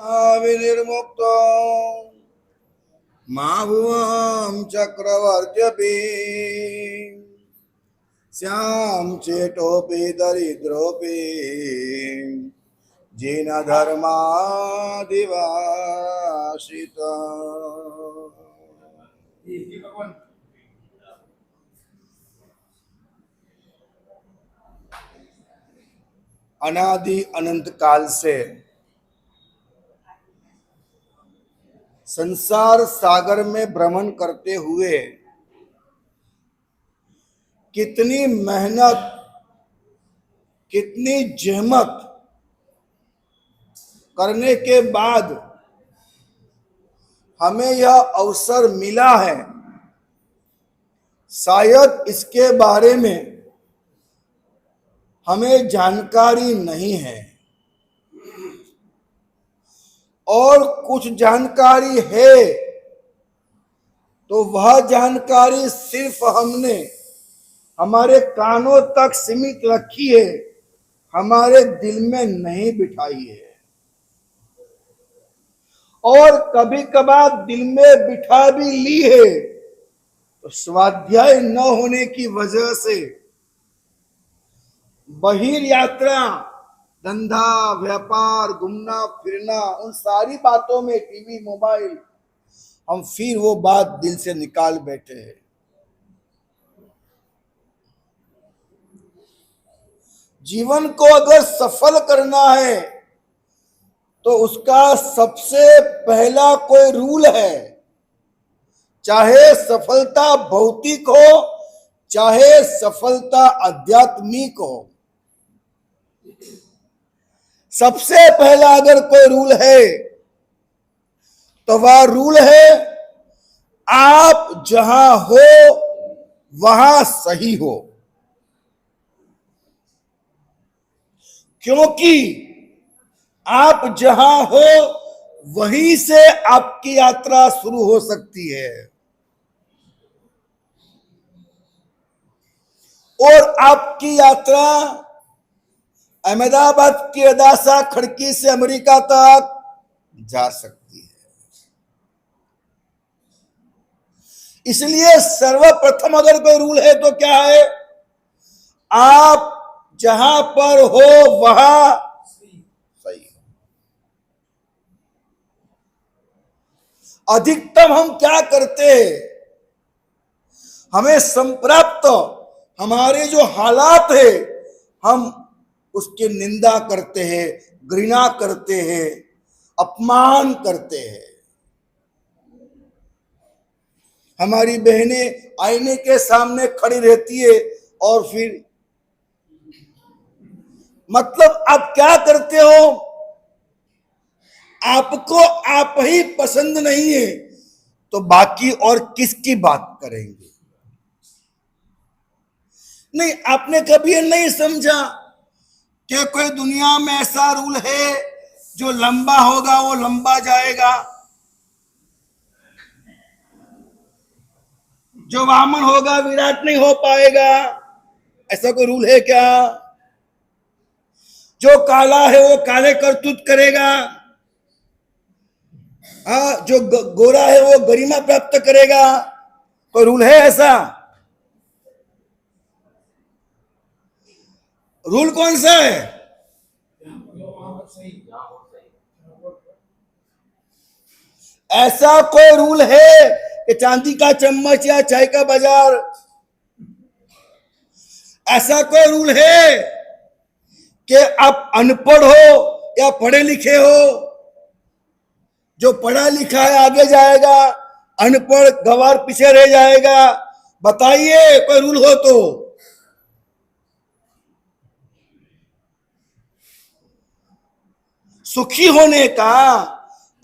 विनिर्मुक्तो माभुवं चक्रवर्त्यपि श्याम चेटोपि दरिद्रोपि जिन धर्मादिवासित। अनादि अनंत काल से संसार सागर में भ्रमण करते हुए कितनी मेहनत, कितनी जहमत करने के बाद हमें यह अवसर मिला है। शायद इसके बारे में हमें जानकारी नहीं है और कुछ जानकारी है तो वह जानकारी सिर्फ हमने हमारे कानों तक सीमित रखी है, हमारे दिल में नहीं बिठाई है। और कभी कभार दिल में बिठा भी ली है तो स्वाध्याय न होने की वजह से बहिर यात्रा, धंधा, व्यापार, घूमना फिरना, उन सारी बातों में टीवी, मोबाइल, हम फिर वो बात दिल से निकाल बैठे हैं। जीवन को अगर सफल करना है तो उसका सबसे पहला कोई रूल है, चाहे सफलता भौतिक हो चाहे सफलता आध्यात्मिक हो। सबसे पहला अगर कोई रूल है तो वह रूल है आप जहां हो वहां सही हो, क्योंकि आप जहां हो वहीं से आपकी यात्रा शुरू हो सकती है। और आपकी यात्रा अहमदाबाद की अदासा खड़की से अमेरिका तक जा सकती है। इसलिए सर्वप्रथम अगर कोई रूल है तो क्या है, आप जहां पर हो वहां सही हो। अधिकतम हम क्या करते हैं, हमें संप्राप्त हमारे जो हालात है हम उसकी निंदा करते हैं, घृणा करते हैं, अपमान करते हैं। हमारी बहनें आईने के सामने खड़ी रहती है और फिर मतलब आप क्या करते हो, आपको आप ही पसंद नहीं है तो बाकी और किसकी बात करेंगे। नहीं, आपने कभी नहीं समझा कि कोई दुनिया में ऐसा रूल है जो लंबा होगा वो लंबा जाएगा, जो वामन होगा विराट नहीं हो पाएगा। ऐसा कोई रूल है क्या? जो काला है वो काले करतूत करेगा, जो गोरा है वो गरिमा प्राप्त करेगा। कोई रूल है ऐसा? रूल कौन सा है? ऐसा कोई रूल है कि चांदी का चम्मच या चाय का बाजार? ऐसा कोई रूल है कि आप अनपढ़ हो या पढ़े लिखे हो? जो पढ़ा लिखा है आगे जाएगा, अनपढ़ गवार पीछे रह जाएगा। बताइए कोई रूल हो तो। सुखी होने का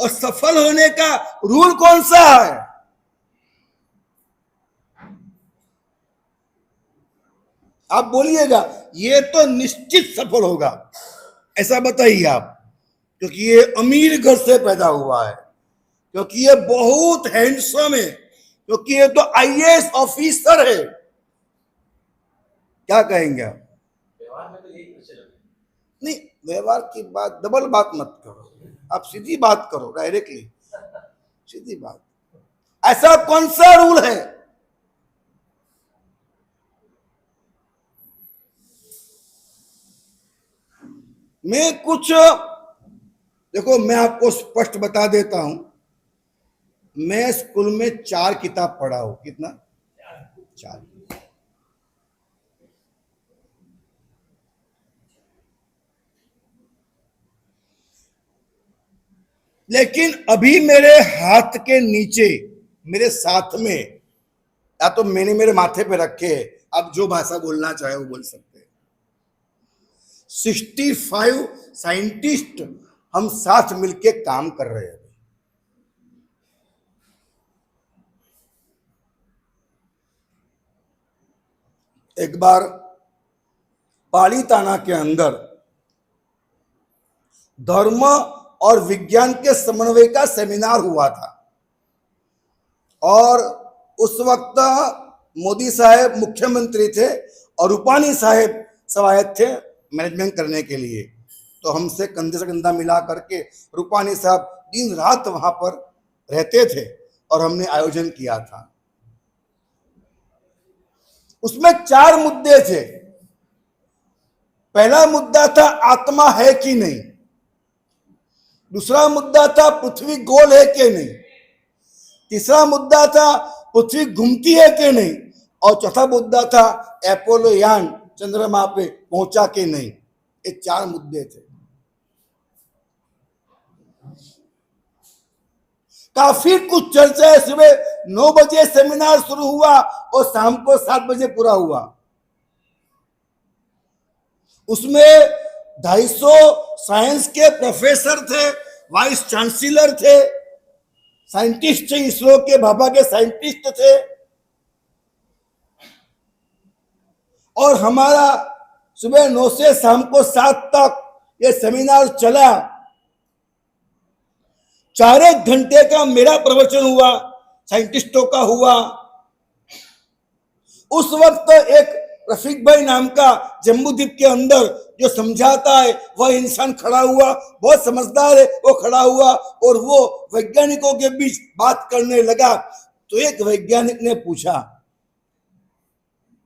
और सफल होने का रूल कौन सा है? आप बोलिएगा ये तो निश्चित सफल होगा, ऐसा बताइए आप, क्योंकि ये अमीर घर से पैदा हुआ है, क्योंकि ये बहुत हैंडसम है, क्योंकि ये तो आईएएस ऑफिसर है। क्या कहेंगे आप? व्यवहार में तो यही नहीं, व्यवहार की बात डबल बात मत करो। आप सीधी बात करो, डायरेक्टली सीधी बात। ऐसा कौन सा रूल है? मैं कुछ देखो, मैं आपको स्पष्ट बता देता हूं, मैं स्कूल में 4 किताब पढ़ा हूं। कितना? 4। लेकिन अभी मेरे हाथ के नीचे, मेरे साथ में, या तो मैंने मेरे माथे पे रखे, अब जो भाषा बोलना चाहे वो बोल सकते हैं, 65 साइंटिस्ट हम साथ मिलके काम कर रहे हैं। एक बार पालीताना के अंदर धर्म और विज्ञान के समन्वय का सेमिनार हुआ था, और उस वक्त मोदी साहब मुख्यमंत्री थे और रूपानी साहब सवायद थे मैनेजमेंट करने के लिए। तो हमसे कंधे से कंधा मिला करके रूपानी साहब दिन रात वहां पर रहते थे और हमने आयोजन किया था। उसमें 4 मुद्दे थे। पहला मुद्दा था आत्मा है कि नहीं, दूसरा मुद्दा था पृथ्वी गोल है कि नहीं, तीसरा मुद्दा था पृथ्वी घूमती है कि नहीं, और चौथा मुद्दा था अपोलो यान चंद्रमा पे पहुंचा कि नहीं। ये 4 मुद्दे थे। काफी कुछ चर्चा है। सुबह 9 बजे सेमिनार शुरू हुआ और शाम को 7 बजे पूरा हुआ। उसमें 250 साइंस के प्रोफेसर थे, वाइस चांसलर थे, साइंटिस्ट थे, इसरो के बाबा के साइंटिस्ट थे, और हमारा सुबह 9 से शाम को 7 तक ये सेमिनार चला। 4 घंटे का मेरा प्रवचन हुआ, साइंटिस्टों का हुआ। उस वक्त एक रफीक भाई नाम का जम्बूद्वीप के अंदर जो समझाता है वह इंसान खड़ा हुआ, बहुत समझदार है, वो खड़ा हुआ और वो वैज्ञानिकों के बीच बात करने लगा। तो एक वैज्ञानिक ने पूछा,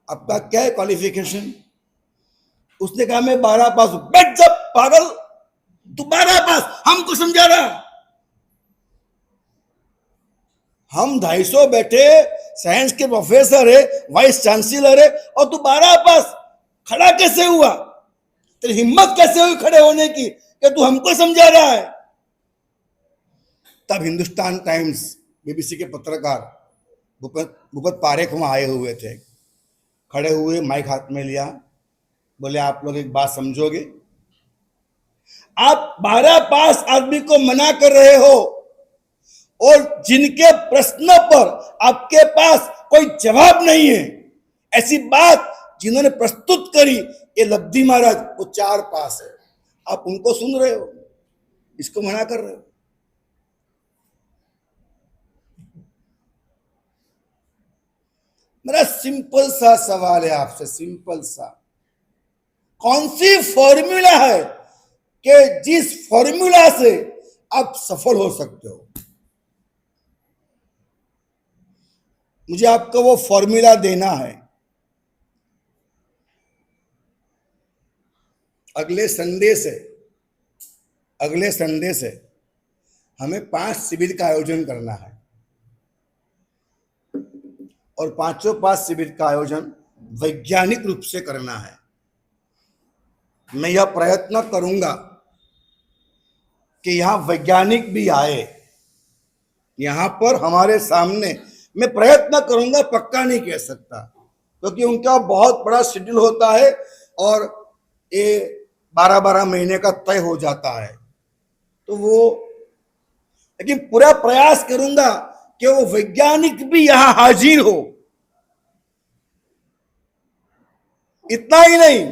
आपका क्या है क्वालिफिकेशन? उसने कहा मैं 12 पास हूं। बैठ जा पागल, तू 12 पास हमको समझा रहा? हम 250 बैठे, साइंस के प्रोफेसर है, वाइस चांसलर है, और तू 12 पास खड़ा कैसे हुआ? तेरी हिम्मत कैसे हुई खड़े होने की कि तू हमको समझा रहा है? तब हिंदुस्तान टाइम्स बीबीसी के पत्रकार भूपत पारेख वहां आए हुए थे। खड़े हुए, माइक हाथ में लिया, बोले आप लोग एक बात समझोगे, आप 12 पास आदमी को मना कर रहे हो और जिनके प्रश्नों पर आपके पास कोई जवाब नहीं है, ऐसी बात जिन्होंने प्रस्तुत करी, ये लब्धि महाराज, वो 4 पास है, आप उनको सुन रहे हो, इसको मना कर रहे हो। मेरा सिंपल सा सवाल है आपसे, सिंपल सा, कौन सी फॉर्मूला है कि जिस फॉर्मूला से आप सफल हो सकते हो? मुझे आपको वो फॉर्मूला देना है। अगले संडे से हमें 5 शिविर का आयोजन करना है, और 5 शिविर का आयोजन वैज्ञानिक रूप से करना है। मैं यह प्रयत्न करूंगा कि यहां वैज्ञानिक भी आए, यहां पर हमारे सामने। मैं प्रयत्न करूंगा, पक्का नहीं कह सकता, क्योंकि उनका बहुत बड़ा शेड्यूल होता है और ये 12-12 महीने का तय हो जाता है। तो वो, लेकिन पूरा प्रयास करूंगा कि वो वैज्ञानिक भी यहां हाजिर हो। इतना ही नहीं,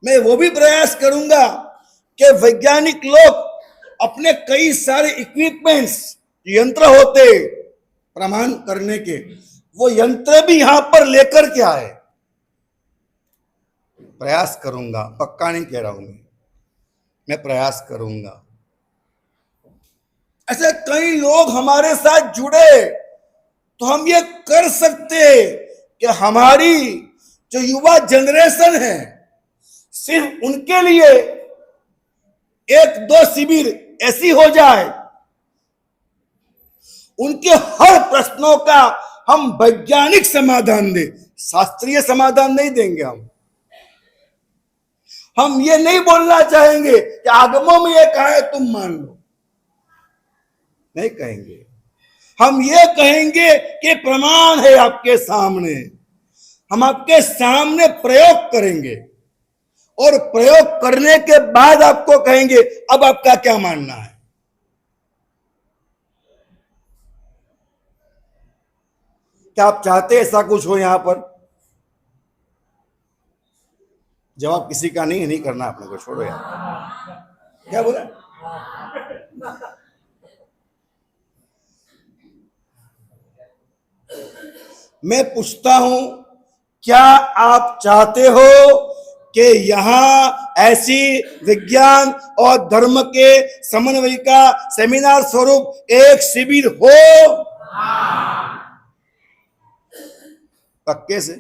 मैं वो भी प्रयास करूंगा कि वैज्ञानिक लोग अपने कई सारे इक्विपमेंट्स, यंत्र होते प्रमाण करने के, वो यंत्र भी यहां पर लेकर के आए। प्रयास करूंगा, पक्का नहीं कह रहा हूं, मैं प्रयास करूंगा। ऐसे कई लोग हमारे साथ जुड़े तो हम ये कर सकते कि हमारी जो युवा जनरेशन है सिर्फ उनके लिए एक दो शिविर ऐसी हो जाए, उनके हर प्रश्नों का हम वैज्ञानिक समाधान दें, शास्त्रीय समाधान नहीं देंगे। हम ये नहीं बोलना चाहेंगे कि आगमों में ये कहा है तुम मान लो, नहीं कहेंगे। हम ये कहेंगे कि प्रमाण है आपके सामने, हम आपके सामने प्रयोग करेंगे और प्रयोग करने के बाद आपको कहेंगे अब आपका क्या मानना है। क्या आप चाहते ऐसा कुछ हो यहां पर? जवाब किसी का नहीं करना अपने को, छोड़ो यार। क्या बोला? मैं पूछता हूं, क्या आप चाहते हो कि यहां ऐसी विज्ञान और धर्म के समन्वय का सेमिनार स्वरूप एक शिविर हो? पक्के से?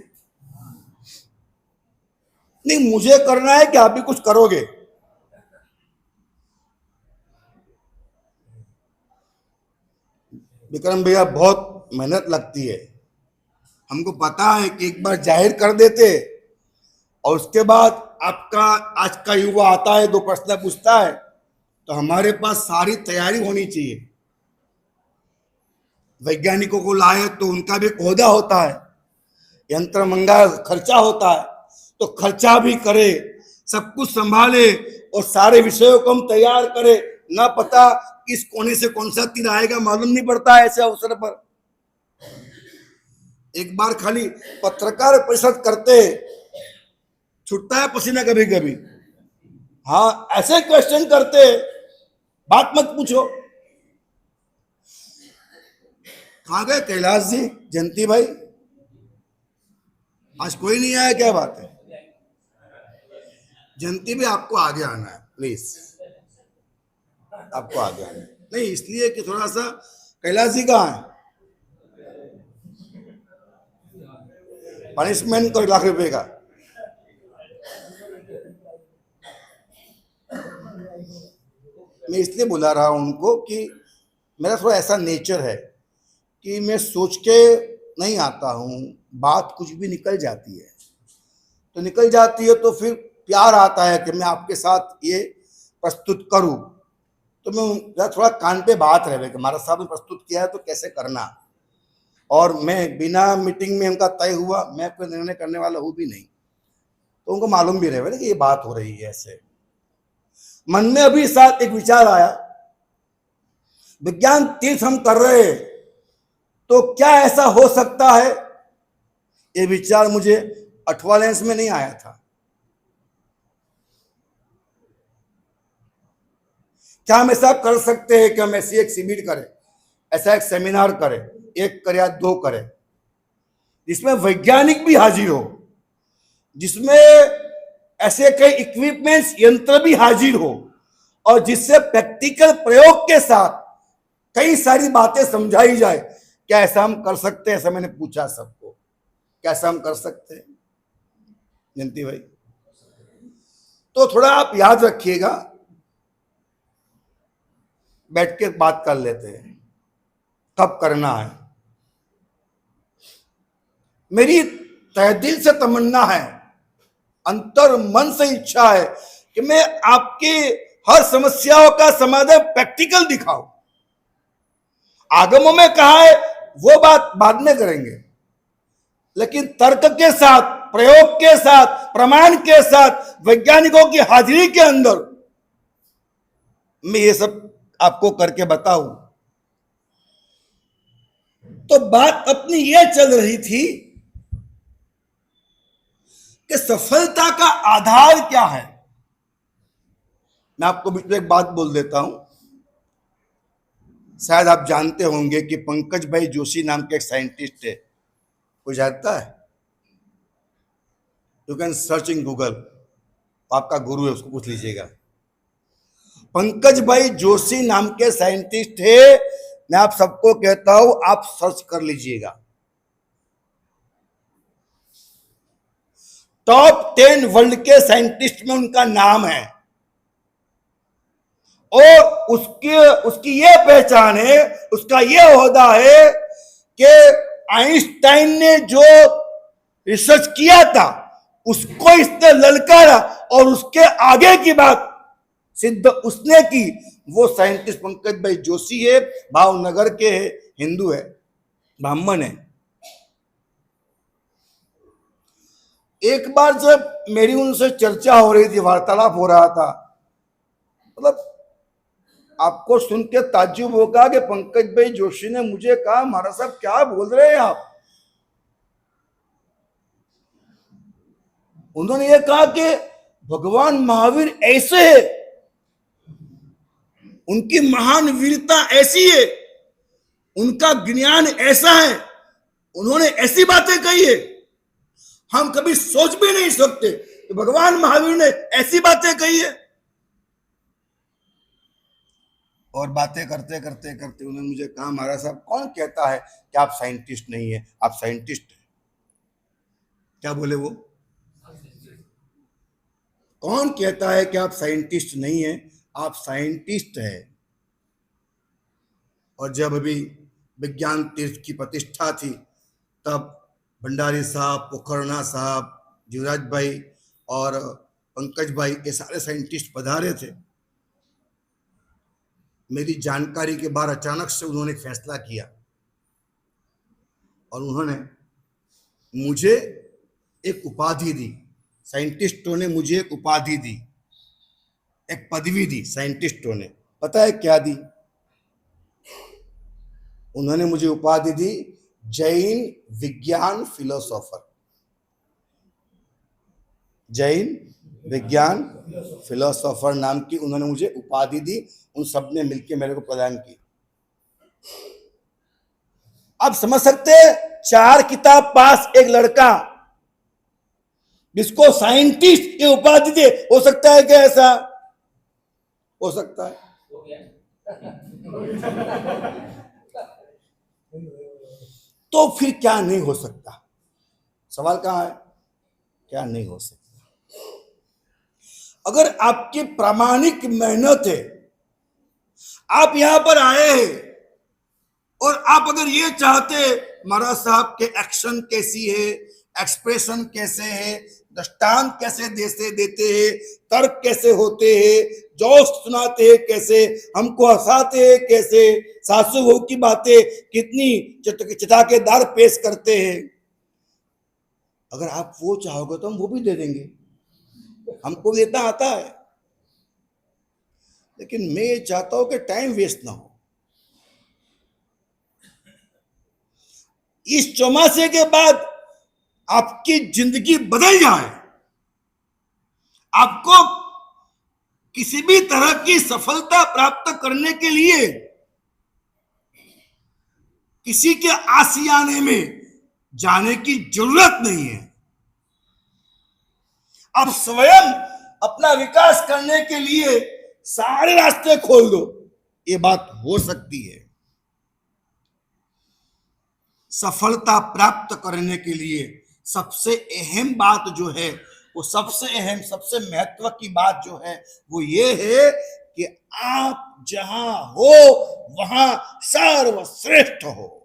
नहीं, मुझे करना है कि आप भी कुछ करोगे? विक्रम भैया, बहुत मेहनत लगती है। हमको पता है कि एक बार जाहिर कर देते और उसके बाद आपका आज का युवा आता है, दो प्रश्न पूछता है, तो हमारे पास सारी तैयारी होनी चाहिए। वैज्ञानिकों को लाए तो उनका भी ओहदा होता है, यंत्र मंगा खर्चा होता है, तो खर्चा भी करे, सब कुछ संभाले और सारे विषयों को हम तैयार करें। ना पता किस कोने से कौन सा तीर आएगा मालूम नहीं पड़ता ऐसे अवसर पर। एक बार खाली पत्रकार परिषद करते छुटता है पसीना कभी कभी। हाँ, ऐसे क्वेश्चन करते, बात मत पूछो। कहां गए कैलाश जी, जयंती भाई? आज कोई नहीं आया, क्या बात है? जयंती भी आपको आगे आना है प्लीज, आपको आगे आना है। नहीं इसलिए कि थोड़ा सा कैलाश जी कहाँ है? पनिशमेंट तो 1 लाख रुपए का। मैं इसलिए बुला रहा हूं उनको कि मेरा थोड़ा ऐसा नेचर है कि मैं सोच के नहीं आता हूं, बात कुछ भी निकल जाती है तो निकल जाती है, तो फिर प्यार आता है कि मैं आपके साथ ये प्रस्तुत करूं। तो मैं थोड़ा कान पे बात रहे कि महाराज साहब ने प्रस्तुत किया है तो कैसे करना, और मैं बिना मीटिंग में उनका तय हुआ मैं कोई निर्णय करने वाला हूं भी नहीं, तो उनको मालूम भी रहे कि ये बात हो रही है। ऐसे मन में अभी साथ एक विचार आया, विज्ञान तीर्थ हम कर रहे हैं तो क्या ऐसा हो सकता है? ये विचार मुझे 8वां लेंस में नहीं आया था। क्या हम ऐसा कर सकते हैं कि हम ऐसी एक शिविर करें, ऐसा एक सेमिनार करें, एक करें या 2 करें, जिसमें वैज्ञानिक भी हाजिर हो, जिसमें ऐसे कई इक्विपमेंट्स यंत्र भी हाजिर हो, और जिससे प्रैक्टिकल प्रयोग के साथ कई सारी बातें समझाई जाए। क्या ऐसा हम कर सकते हैं? ऐसा मैंने पूछा सबको, कैसा हम कर सकते हैं जयंती भाई? तो थोड़ा आप याद रखिएगा, बैठ के बात कर लेते हैं कब करना है। मेरी तहे दिल से तमन्ना है, अंतर मन से इच्छा है कि मैं आपकी हर समस्याओं का समाधान प्रैक्टिकल दिखाऊं। आगमों में कहा है वो बात बाद में करेंगे, लेकिन तर्क के साथ, प्रयोग के साथ, प्रमाण के साथ, वैज्ञानिकों की हाजिरी के अंदर मैं ये सब आपको करके बताऊं। तो बात अपनी ये चल रही थी कि सफलता का आधार क्या है। मैं आपको बीच में एक बात बोल देता हूं, शायद आप जानते होंगे कि पंकज भाई जोशी नाम के एक साइंटिस्ट है, कोई जानता है? You can search in Google, आपका गुरु है उसको पूछ लीजिएगा। पंकज भाई जोशी नाम के साइंटिस्ट है। मैं आप सबको कहता हूं, आप सर्च कर लीजिएगा। टॉप 10 वर्ल्ड के साइंटिस्ट में उनका नाम है। और उसकी ये पहचान है, उसका ये ओहदा है कि आइंस्टाइन ने जो रिसर्च किया था उसको इसने ललकारा और उसके आगे की बात सिद्ध उसने की। वो साइंटिस्ट पंकज भाई जोशी है, भावनगर के है, हिंदू है, ब्राह्मण है। एक बार जब मेरी उनसे चर्चा हो रही थी, वार्तालाप हो रहा था, मतलब आपको सुन के ताज्जुब होगा कि पंकज भाई जोशी ने मुझे कहा, महाराज साहब क्या बोल रहे हैं आप। उन्होंने ये कहा कि भगवान महावीर ऐसे है, उनकी महान वीरता ऐसी है, उनका ज्ञान ऐसा है, उन्होंने ऐसी बातें कही है, हम कभी सोच भी नहीं सकते कि भगवान महावीर ने ऐसी बातें कही है। और बातें करते करते करते उन्होंने मुझे कहा, महाराज साहब कौन कहता है कि आप साइंटिस्ट नहीं है, आप साइंटिस्ट हैं। क्या बोले वो? कौन कहता है कि आप साइंटिस्ट नहीं है, आप साइंटिस्ट है। और जब अभी विज्ञान तीर्थ की प्रतिष्ठा थी, तब भंडारी साहब, पोखरना साहब, जीवराज भाई और पंकज भाई, ये सारे साइंटिस्ट पधारे थे। मेरी जानकारी के बाद अचानक से उन्होंने फैसला किया और उन्होंने मुझे एक उपाधि दी। साइंटिस्टों ने मुझे एक उपाधि दी, एक पदवी दी साइंटिस्टों ने। पता है क्या दी? उन्होंने मुझे उपाधि दी जैन विज्ञान फिलोसोफर। जैन विज्ञान फिलोसोफर नाम की उन्होंने मुझे उपाधि दी। उन सब ने मिलकर मेरे को प्रदान की। अब समझ सकते हैं, 4 किताब पास एक लड़का जिसको साइंटिस्ट की उपाधि दे, हो सकता है क्या ऐसा? हो सकता है। तो फिर क्या नहीं हो सकता? सवाल कहां है? क्या नहीं हो सकता? अगर आपकी प्रामाणिक मेहनत है, आप यहां पर आए हैं और आप अगर ये चाहते महाराज साहब के एक्शन कैसी है, एक्सप्रेशन कैसे है, दृष्टांत कैसे देते हैं, तर्क कैसे होते हैं, जोश सुनाते हैं कैसे, हमको हंसाते हैं कैसे, सासू बहू की बातें कितनी चिताकेदार पेश करते हैं, अगर आप वो चाहोगे तो हम वो भी दे देंगे, हमको देना आता है। लेकिन मैं ये चाहता हूं कि टाइम वेस्ट ना हो। इस चौमासे के बाद आपकी जिंदगी बदल जाए, आपको किसी भी तरह की सफलता प्राप्त करने के लिए किसी के आशियाने में जाने की जरूरत नहीं है। आप स्वयं अपना विकास करने के लिए सारे रास्ते खोल दो, ये बात हो सकती है। सफलता प्राप्त करने के लिए सबसे अहम बात जो है, वो सबसे अहम, सबसे महत्व की बात जो है, वो ये है कि आप जहां हो वहां सर्वश्रेष्ठ हो।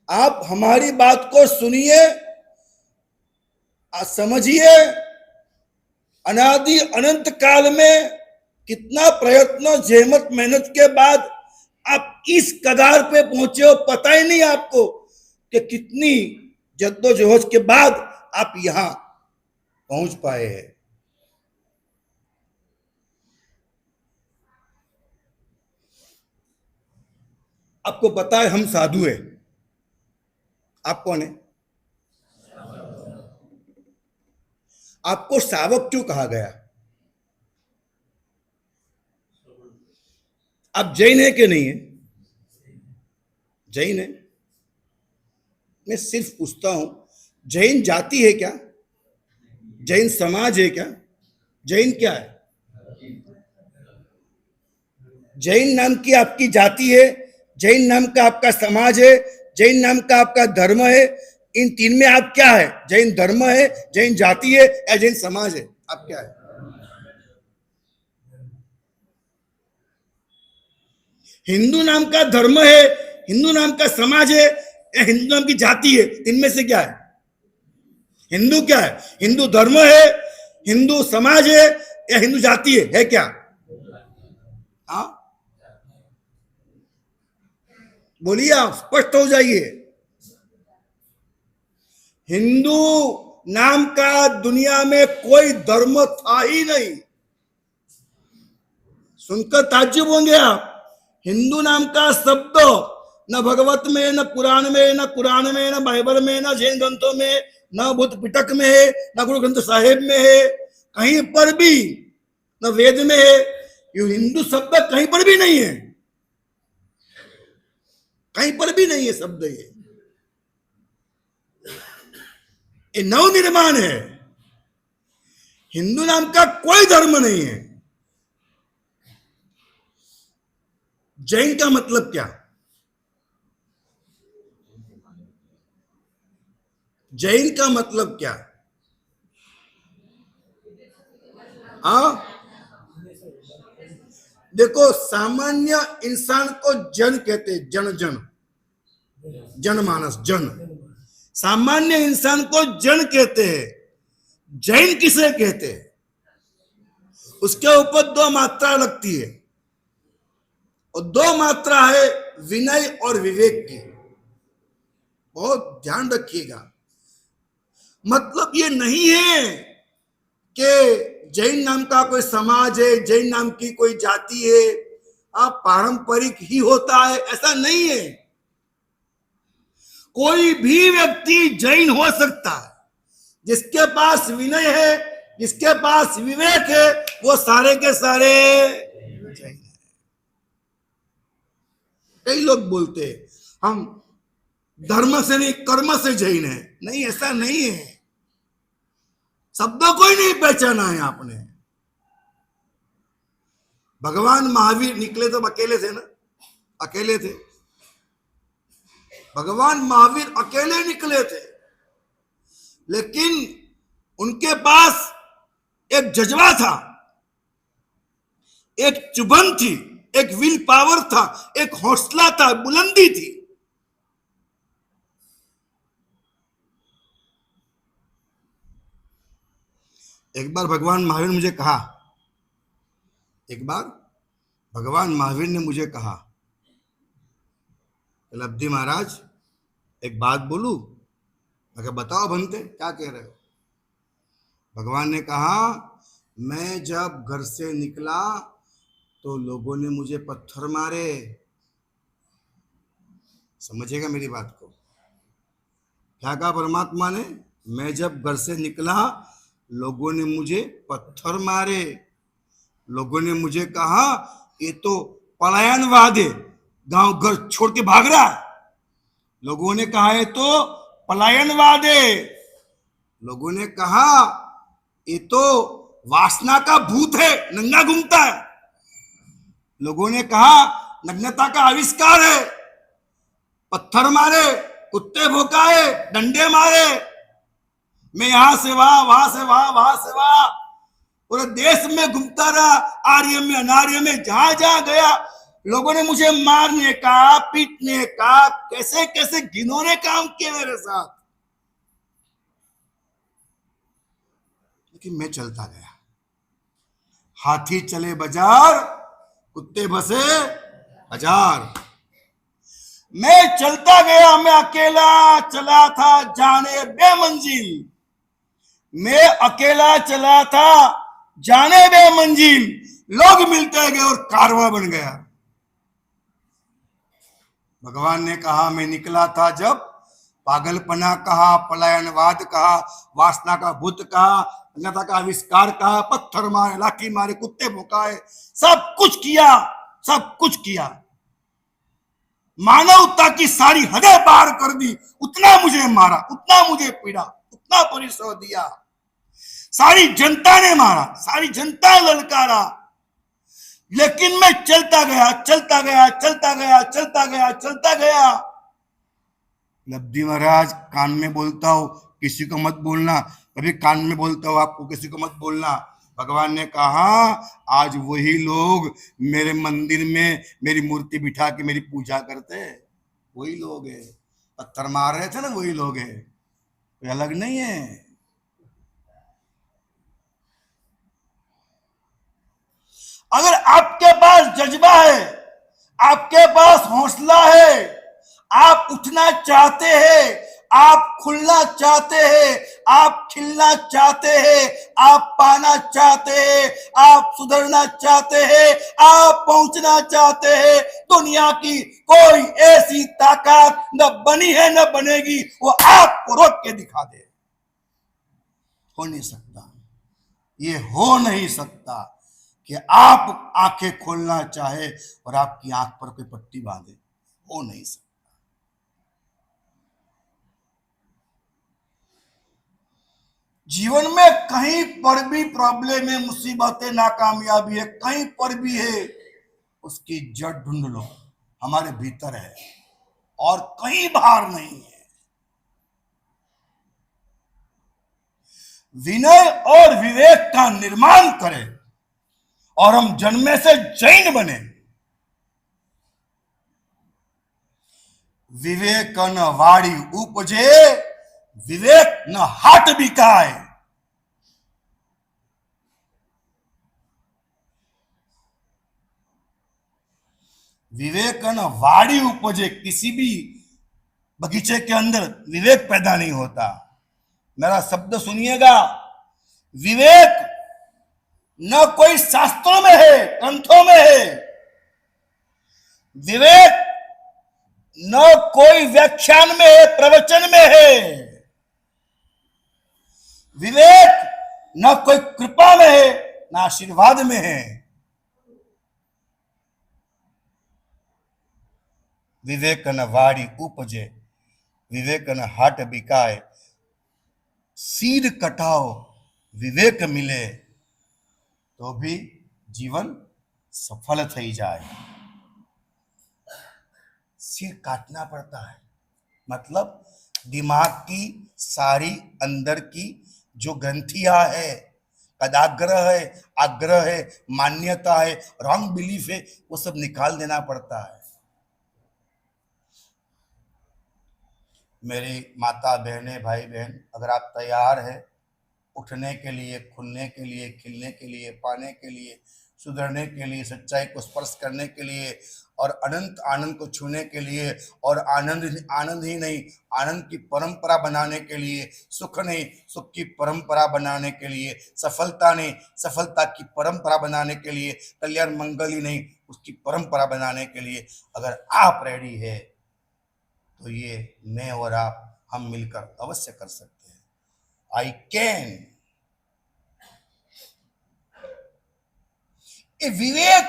आप हमारी बात को सुनिए, समझिए। अनादि अनंत काल में कितना प्रयत्न, जहमत, मेहनत के बाद आप इस कगार पे पहुंचे हो, पता ही नहीं आपको कि कितनी जद्दोजहद के बाद आप यहां पहुंच पाए हैं। आपको पता है हम साधु हैं। आप कौन है? आपको शावक क्यों कहा गया? आप जैन है कि नहीं है? जैन है। मैं सिर्फ पूछता हूं, जैन जाति है क्या? जैन समाज है क्या? जैन क्या है? जैन नाम की आपकी जाति है, जैन नाम का आपका समाज है, जैन नाम का आपका धर्म है। इन तीन में आप क्या है? जैन धर्म है, जैन जाति है या जैन समाज है? आप क्या है? हिंदू नाम का धर्म है, हिंदू नाम का समाज है या हिंदू नाम की जाति है? इनमें से क्या है? हिंदू क्या है? हिंदू धर्म है, हिंदू समाज है या हिंदू जाति है क्या? हाँ, बोलिए, आप स्पष्ट हो जाइए। हिंदू नाम का दुनिया में कोई धर्म था ही नहीं। सुनकर ताज्जुब होंगे आप। हिंदू नाम का शब्द न भगवत में, न पुराण में, न कुरान में, न बाइबल में, न जैन ग्रंथों में, न बुद्ध पिटक में है, न गुरु ग्रंथ साहिब में है, कहीं पर भी, न वेद में है। ये हिंदू शब्द कहीं पर भी नहीं है, कहीं पर भी नहीं है शब्द। ये नव निर्माण है। हिंदू नाम का कोई धर्म नहीं है। जैन का मतलब क्या? जैन का मतलब क्या? हाँ, देखो, सामान्य इंसान को जन कहते हैं, जनमानस, जन। सामान्य इंसान को जन कहते हैं। जैन किसे कहते हैं? उसके ऊपर दो मात्रा लगती है, और दो मात्रा है विनय और विवेक की। बहुत ध्यान रखिएगा। मतलब ये नहीं है कि जैन नाम का कोई समाज है, जैन नाम की कोई जाति है, आप पारंपरिक ही होता है, ऐसा नहीं है। कोई भी व्यक्ति जैन हो सकता है। जिसके पास विनय है, जिसके पास विवेक है, वो सारे के सारे जैन है। कई लोग बोलते हैं हम धर्म से नहीं कर्म से जैन है। नहीं, ऐसा नहीं है। शब्दों को ही नहीं पहचाना है आपने। भगवान महावीर निकले तो अकेले थे ना, अकेले थे। भगवान महावीर अकेले निकले थे, लेकिन उनके पास एक जज्बा था, एक चुभन थी, एक विल पावर था, एक हौसला था, बुलंदी थी। एक बार भगवान महावीर ने मुझे कहा, लब्धि महाराज, एक बात बोलूं? मैं कहा, बताओ बनते, क्या कह रहे हो? भगवान ने कहा, मैं जब घर से निकला तो लोगों ने मुझे पत्थर मारे। समझेगा मेरी बात को? क्या कहा परमात्मा ने? मैं जब घर से निकला लोगों ने मुझे पत्थर मारे। लोगों ने मुझे कहा, ये तो पलायनवाद है, गांव घर छोड़ के भाग रहा है। लोगों ने कहा, ये तो पलायनवाद है। लोगों ने कहा, ये तो वासना का भूत है, नंगा घूमता है। लोगों ने कहा, नग्नता का आविष्कार है। पत्थर मारे, कुत्ते भौंकाए, डंडे मारे। मैं यहां से वहां, वहां से वहां, वहां से वहां, पूरे देश में घूमता रहा, आर्य में अनार्य में, जहां जहां गया लोगों ने मुझे मारने का, पीटने का, कैसे कैसे घिनौने काम किए मेरे साथ। लेकिन मैं चलता गया। हाथी चले बाजार, कुत्ते बसे हजार। मैं चलता गया, मैं अकेला चला था जाने बेमंजिल। मैं अकेला चला था जाने बेमंजिल। लोग मिलते गए और कारवां बन गया। भगवान ने कहा, मैं निकला था जब पागलपना कहा, पलायनवाद कहा, वासना का भूत कहा, अन्यथा का आविष्कार कहा, पत्थर मारे, लाठी मारे, कुत्ते भौंकाए, सब कुछ किया, सब कुछ किया। मानवता की सारी हदें पार कर दी, उतना मुझे मारा, उतना मुझे पीड़ा, उतना परिश्रम दिया, सारी जनता ने मारा, सारी जनता ललकारा, लेकिन मैं चलता गया, चलता गया, चलता गया, चलता गया, चलता गया। लब्धि महाराज, कान में बोलता हूं, किसी को मत बोलना, कभी कान में बोलता हूं आपको, किसी को मत बोलना। भगवान ने कहा आज वही लोग मेरे मंदिर में मेरी मूर्ति बिठा के मेरी पूजा करते हैं, वही लोग है, पत्थर मार रहे थे ना, वही लोग है, कोई अलग नहीं है। अगर आपके पास जज्बा है, आपके पास हौसला है, आप उठना चाहते हैं, आप खुलना चाहते हैं, आप खिलना चाहते हैं, आप पाना चाहते हैं, आप सुधरना चाहते हैं, आप पहुंचना चाहते हैं, दुनिया की कोई ऐसी ताकत न बनी है न बनेगी वो आपको रोक के दिखा दे। हो नहीं सकता, ये हो नहीं सकता कि आप आंखें खोलना चाहे और आपकी आंख पर कोई पट्टी बांधे, हो नहीं सकता। जीवन में कहीं पर भी प्रॉब्लम है, मुसीबतें, नाकामयाबी है, कहीं पर भी है, उसकी जड़ ढूंढ लो, हमारे भीतर है और कहीं बाहर नहीं है। विनय और विवेक का निर्माण करें और हम जन्मे से जैन बने। विवेक न वाड़ी उपजे, विवेक न हाट बिकाए। विवेक न वाड़ी उपजे, किसी भी बगीचे के अंदर विवेक पैदा नहीं होता। मेरा शब्द सुनिएगा, विवेक न कोई शास्त्रों में है, ग्रंथों में है, विवेक न कोई व्याख्यान में है, प्रवचन में है, विवेक न कोई कृपा में है, न आशीर्वाद में है। विवेक न वाड़ी उपजे, विवेक न हाट बिकाए। सीध कटाओ विवेक मिले तो भी जीवन सफल थई जाए। सिर काटना पड़ता है, मतलब दिमाग की सारी अंदर की जो ग्रंथियां है, कदाग्रह है, आग्रह है, मान्यता है, रॉन्ग बिलीफ है, वो सब निकाल देना पड़ता है। मेरी माता बहनें, भाई बहन, अगर आप तैयार हैं उठने के लिए, खुलने के लिए, खिलने के लिए, पाने के लिए, सुधरने के लिए, सच्चाई को स्पर्श करने के लिए और अनंत आनंद को छूने के लिए, और आनंद ही नहीं, आनंद की परंपरा बनाने के लिए, सुख नहीं सुख की परंपरा बनाने के लिए, सफलता नहीं सफलता की परंपरा बनाने के लिए, कल्याण मंगल ही नहीं उसकी परंपरा बनाने के लिए अगर आप रेडी है तो ये मैं और आप हम मिलकर अवश्य कर सकते हैं। I can. ये विवेक,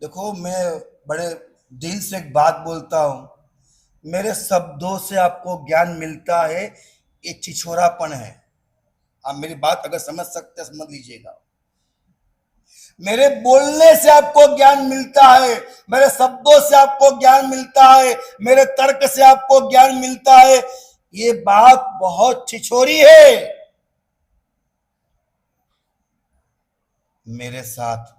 देखो मैं बड़े दिल से एक बात बोलता हूं, मेरे शब्दों से आपको ज्ञान मिलता है, ये छिछोरापन है। आप मेरी बात अगर समझ सकते समझ लीजिएगा। मेरे बोलने से आपको ज्ञान मिलता है, मेरे शब्दों से आपको ज्ञान मिलता है, मेरे तर्क से आपको ज्ञान मिलता है, ये बात बहुत छिछोरी है। मेरे साथ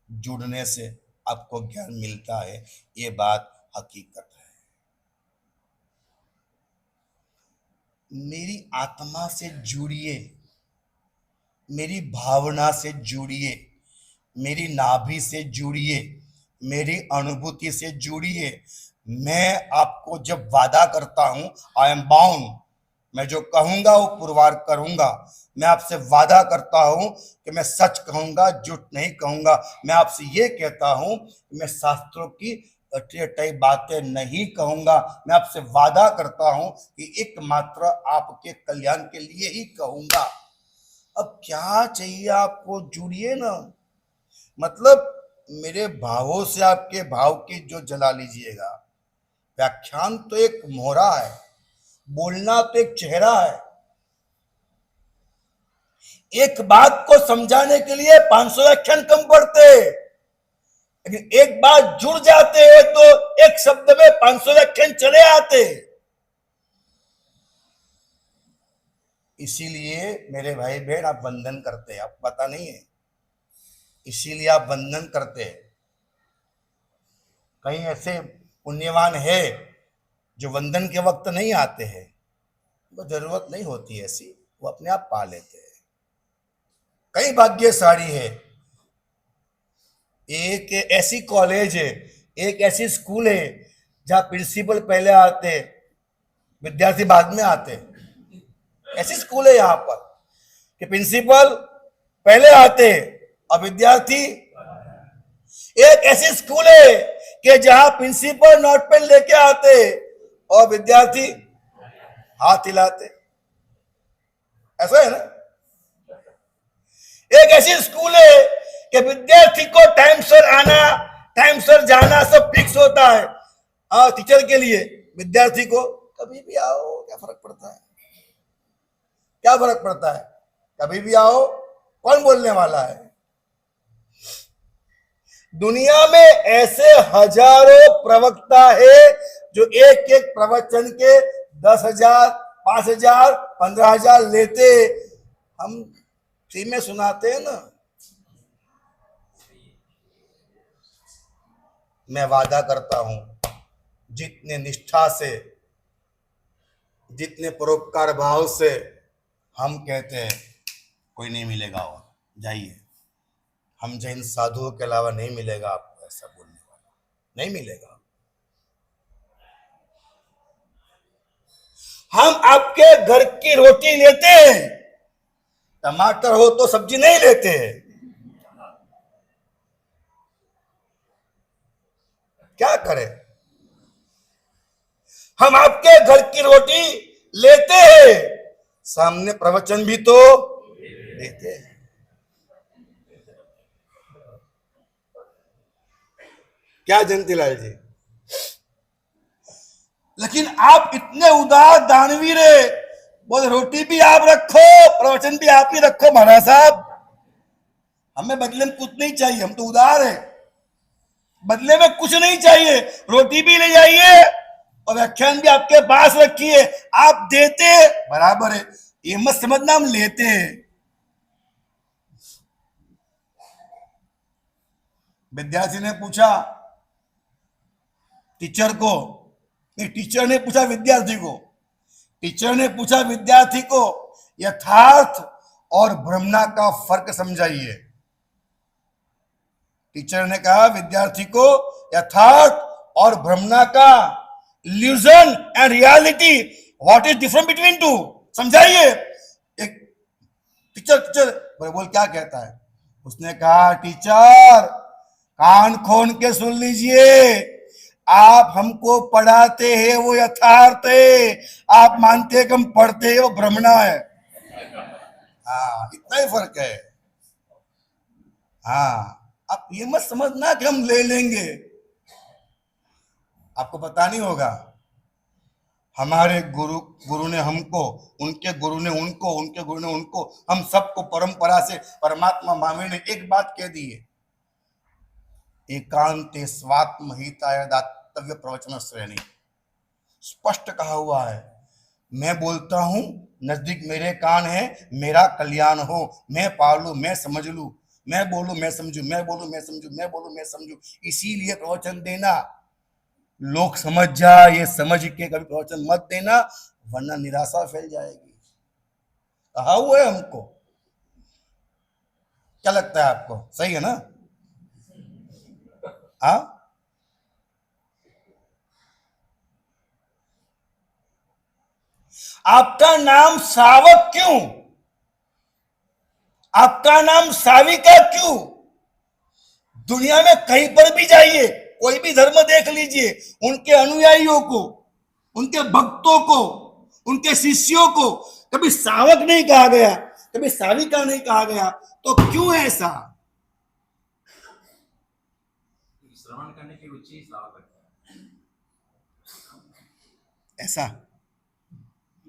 जुड़ने से आपको ज्ञान मिलता है, ये बात हकीकत है। मेरी आत्मा से जुड़िए, मेरी भावना से जुड़िए, मेरी नाभि से जुड़िए, मेरी अनुभूति से जुड़िए। मैं आपको जब वादा करता हूं, आई एम बाउंड, मैं जो कहूंगा वो पुरवार करूंगा। मैं आपसे वादा करता हूं कि मैं सच कहूंगा, झूठ नहीं कहूंगा। मैं आपसे ये कहता हूं कि मैं शास्त्रों की अटैट बातें नहीं कहूंगा। मैं आपसे वादा करता हूं कि एकमात्र आपके कल्याण के लिए ही कहूंगा। अब क्या चाहिए आपको, जुड़िए ना। मतलब मेरे भावों से आपके भाव की जो जला लीजिएगा। व्याख्यान तो एक मोहरा है, बोलना तो एक चेहरा है। एक बात को समझाने के लिए 500 व्याख्यान कम पड़ते, लेकिन एक बात जुड़ जाते हैं तो एक शब्द में 500 व्याख्यान चले आते। इसीलिए मेरे भाई बहन आप वंदन करते हैं, आपको पता नहीं है, इसीलिए आप वंदन करते हैं। कहीं ऐसे पुण्यवान है जो वंदन के वक्त नहीं आते हैं, वो जरूरत नहीं होती ऐसी, वो अपने आप पा लेते हैं। कई भाग्यशाली है, एक ऐसी कॉलेज है, एक ऐसी स्कूल है जहां प्रिंसिपल पहले आते, विद्यार्थी बाद में आते। ऐसी स्कूल है यहां पर कि प्रिंसिपल पहले आते और विद्यार्थी। एक ऐसी स्कूल है कि जहां प्रिंसिपल नोट पेन लेके आते और विद्यार्थी हाथ हिलाते। ऐसा है ना। एक ऐसी स्कूल है कि विद्यार्थी को टाइम सर आना, टाइम सर जाना सब फिक्स होता है। टीचर के लिए विद्यार्थी को कभी भी आओ, क्या फर्क पड़ता है, क्या फर्क पड़ता है, कभी भी आओ, कौन बोलने वाला है। दुनिया में ऐसे हजारों प्रवक्ता है जो एक एक प्रवचन के 10,000, 5,000, 15,000 लेते। हम फ्री में सुनाते हैं ना। मैं वादा करता हूं, जितने निष्ठा से, जितने परोपकार भाव से हम कहते हैं, कोई नहीं मिलेगा और जाइए, हम जैन साधुओं के अलावा नहीं मिलेगा आपको ऐसा बोलने वाला, नहीं मिलेगा। हम आपके घर की रोटी लेते हैं, टमाटर हो तो सब्जी नहीं लेते हैं। क्या करें, हम आपके घर की रोटी लेते हैं, सामने प्रवचन भी तो लेते हैं। क्या जयंतीलाल जी, लेकिन आप इतने उदार दानवीर है, बोले रोटी भी आप रखो, प्रवचन भी आप ही रखो। महाराज साहब, हमें बदले में कुछ नहीं चाहिए, हम तो उदार है, बदले में कुछ नहीं चाहिए। रोटी भी ले जाइए और व्याख्यान भी आपके पास रखिए, आप देते बराबर है, ये मत समझना हम लेते हैं। विद्यार्थी ने पूछा टीचर को, नहीं टीचर ने पूछा विद्यार्थी को, टीचर ने पूछा विद्यार्थी को, यथार्थ और भ्रमणा का फर्क समझाइए। टीचर ने कहा विद्यार्थी को, यथार्थ और भ्रमणा का, illusion and reality, what is difference between two, समझाइए। एक टीचर बोल क्या कहता है, उसने कहा टीचर कान खोल के सुन लीजिए, आप हमको पढ़ाते हैं वो यथार्थ है, आप मानते हैं कि हम पढ़ते हैं वो भ्रमणा है। हाँ, इतना ही फर्क है। हाँ, आप ये मत समझना कि हम ले लेंगे, आपको पता नहीं होगा, हमारे गुरु ने हमको, उनके गुरु ने उनको, उनके गुरु ने उनको, हम सबको परंपरा से परमात्मा मामे ने एक बात कह दी है, एकांते स्वात्म हिताय दातव्य प्रवचन श्रेणी, स्पष्ट कहा हुआ है। मैं बोलता हूं, नजदीक मेरे कान है, मेरा कल्याण हो, मैं पालू, मैं समझ लू, मैं बोलू मैं समझू, मैं बोलू मैं समझू, मैं बोलू मैं समझू, इसीलिए प्रवचन देना। लोग समझ जा, ये समझ के कभी प्रवचन मत देना, वरना निराशा फैल जाएगी। कहा हुआ है हमको। क्या लगता है आपको, सही है ना? हाँ, आपका नाम सावक क्यों, आपका नाम साविका क्यों? दुनिया में कहीं पर भी जाइए, कोई भी धर्म देख लीजिए, उनके अनुयायियों को, उनके भक्तों को, उनके शिष्यों को कभी सावक नहीं कहा गया, कभी साविका नहीं कहा गया। तो क्यों ऐसा? ऐसा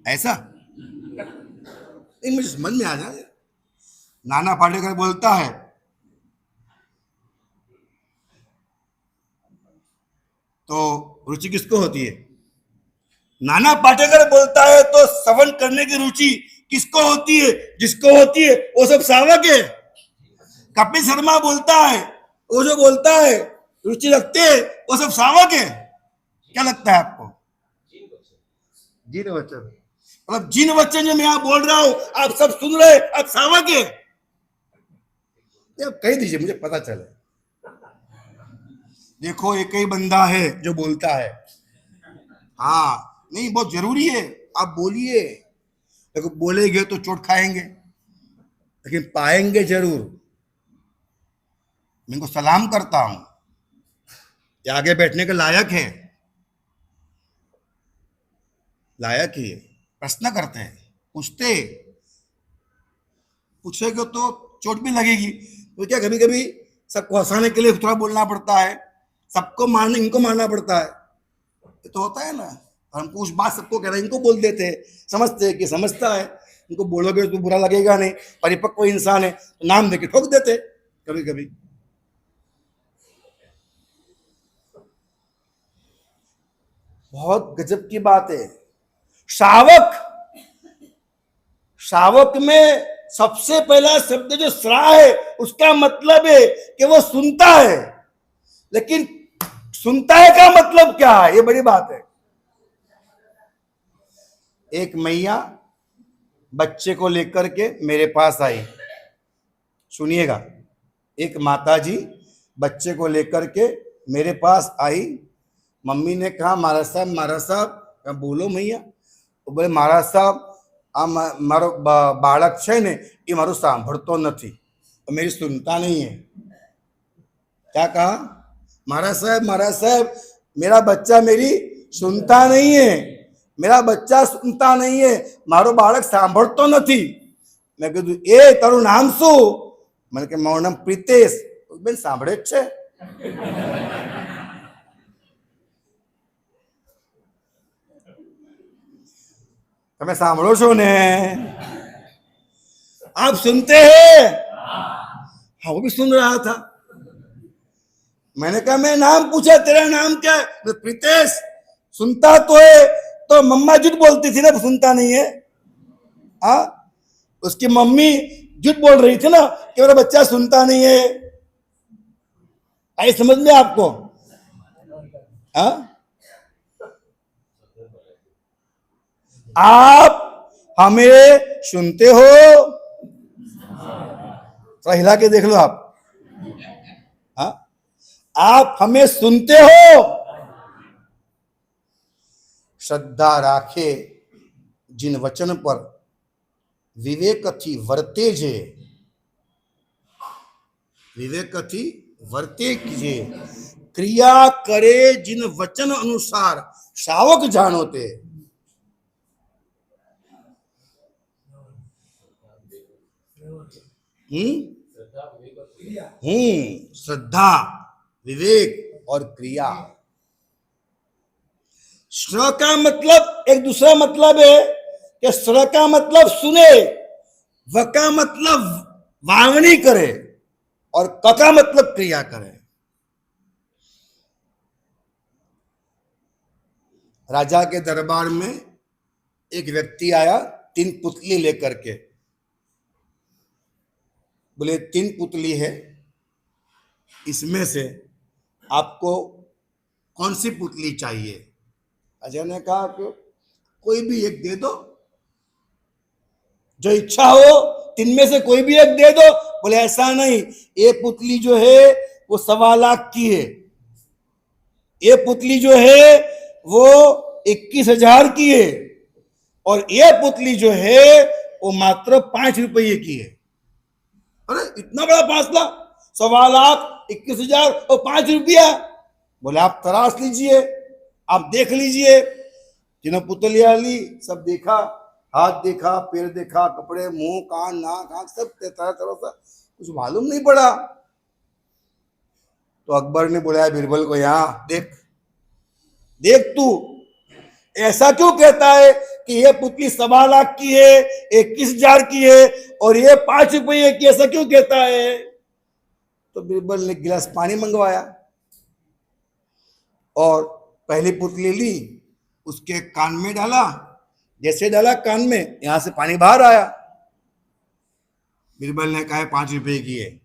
ऐसा नहीं, मुझे समझ में आ जाए। नाना पाटेकर बोलता है तो रुचि किसको होती है? नाना पाटेकर बोलता है तो श्रवण करने की रुचि किसको होती है? जिसको होती है वो सब सावक है। कपिल शर्मा बोलता है, वो जो बोलता है रुचि रखते हैं वो सब सावक है। क्या लगता है आपको? जिन वचन, मतलब जिन वचन जो मैं यहाँ बोल रहा हूं आप सब सुन रहे, आप सावक है। कह दीजिए, मुझे पता चले। देखो एक ही बंदा है जो बोलता है, हाँ नहीं बहुत जरूरी है, आप बोलिए। देखो बोलेंगे तो चोट खाएंगे, लेकिन पाएंगे जरूर। मैं इनको सलाम करता हूं, ये आगे बैठने के लायक है, लायक ही है। प्रश्न करते हैं, पूछेगा तो चोट भी लगेगी। तो क्या कभी कभी सबको हंसाने के लिए थोड़ा बोलना पड़ता है, सबको मारने इनको मारना पड़ता है, ये तो होता है ना। हमको उस बात सबको कह रहे हैं, इनको बोल देते हैं, समझते हैं कि समझता है, इनको बोलोगे तो बुरा लगेगा नहीं, परिपक्व इंसान है, तो नाम देके ठोक देते कभी कभी। बहुत गजब की बात है। शावक में सबसे पहला शब्द जो श्रा है उसका मतलब है कि वो सुनता है, लेकिन सुनता है का मतलब क्या है, ये बड़ी बात है। एक मैया बच्चे को लेकर के मेरे पास आई, सुनिएगा। एक माताजी बच्चे को लेकर के मेरे पास आई। मम्मी ने कहा महाराज साहब, बोलो मैया। तो बोले महाराज साहब आ मारो बालक है ने ये मारू सांभळतो नहीं, तो मेरी सुनता नहीं है। क्या कहा? महाराज साहब मेरा बच्चा मेरी सुनता नहीं है, मेरा बच्चा सुनता नहीं है, मारो बालक सांभळतो नहीं। मैं कीधु ए तारू नाम शू? मैंने कहा मारू नाम प्रीतेश। बेन सांभळे ज छे। તમે સાંભળો છો ને? आप सुनते हैं? हाँ, वो भी सुन रहा था। मैंने कहा मैं नाम पूछा, तेरा नाम क्या है? तो प्रीतेश। सुनता तो है, तो मम्मा झूठ बोलती थी ना, सुनता नहीं है। हाँ, उसकी मम्मी झूठ बोल रही थी ना कि मेरा बच्चा सुनता नहीं है। आई समझ में आपको? हाँ, आप हमें सुनते हो? थोड़ा हिला के देख लो आप। हाँ, आप हमें सुनते हो? श्रद्धा राखे जिन वचन पर विवेक थी वर्ते जे, विवेक थी वर्ते कीजे, क्रिया करे जिन वचन अनुसार शावक जानो ते। श्रद्धा, विवेक और क्रिया। श्र का मतलब एक दूसरा मतलब है कि श्र का मतलब सुने, व का मतलब वावनी करे, और क का मतलब क्रिया करे। राजा के दरबार में एक व्यक्ति आया 3 पुतली लेकर के। बोले 3 पुतली है, इसमें से आपको कौन सी पुतली चाहिए? अजय ने कहा कि कोई भी एक दे दो, जो इच्छा हो 3 में से कोई भी एक दे दो। बोले ऐसा नहीं, ये पुतली जो है वो 1.25 लाख की है, ये पुतली जो है वो 21,000 की है, और ये पुतली जो है वो मात्र 5 रुपये की है। अरे इतना बड़ा फासला, 1.25 लाख, 21,000 और 5 रुपया। बोले आप तराश लीजिए, आप देख लीजिए। तीनों पुतलियां ली, सब देखा, हाथ देखा, पैर देखा, कपड़े, मुंह, कान, नाक, आंख, सब तरह तरह से, कुछ मालूम नहीं पड़ा। तो अकबर ने बुलाया बीरबल को, यहां देख, देख तू ऐसा क्यों कहता है कि ये पुतली 1.25 लाख की है, 21,000 की है और ये 5 रुपये की, ऐसा क्यों कहता है? तो बीरबल ने गिलास पानी मंगवाया और पहली पुतली ली, उसके कान में डाला, जैसे डाला कान में, यहां से पानी बाहर आया। बीरबल ने कहा 5 रुपये की है।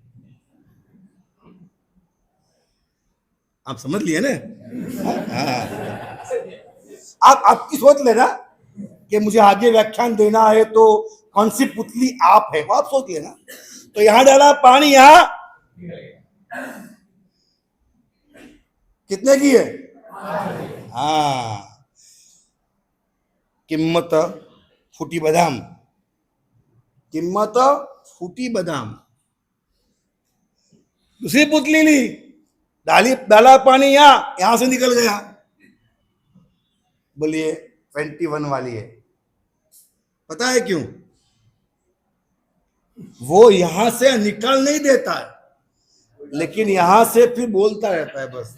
आप समझ लिए ना? आप आपकी सोच लेना कि मुझे आगे व्याख्यान देना है तो कौन सी पुतली आप है, आप सोच लेना। तो यहां डाला पानी, यहां कितने की है? हाँ, किम्मत फूटी बादाम, किम्मत फूटी बादाम। दूसरी पुतली ली, डाला पानी, यहां से निकल गया। बोलिए 21 वाली है। पता है क्यों? वो यहां से निकल नहीं देता है, लेकिन यहां से फिर बोलता रहता है, बस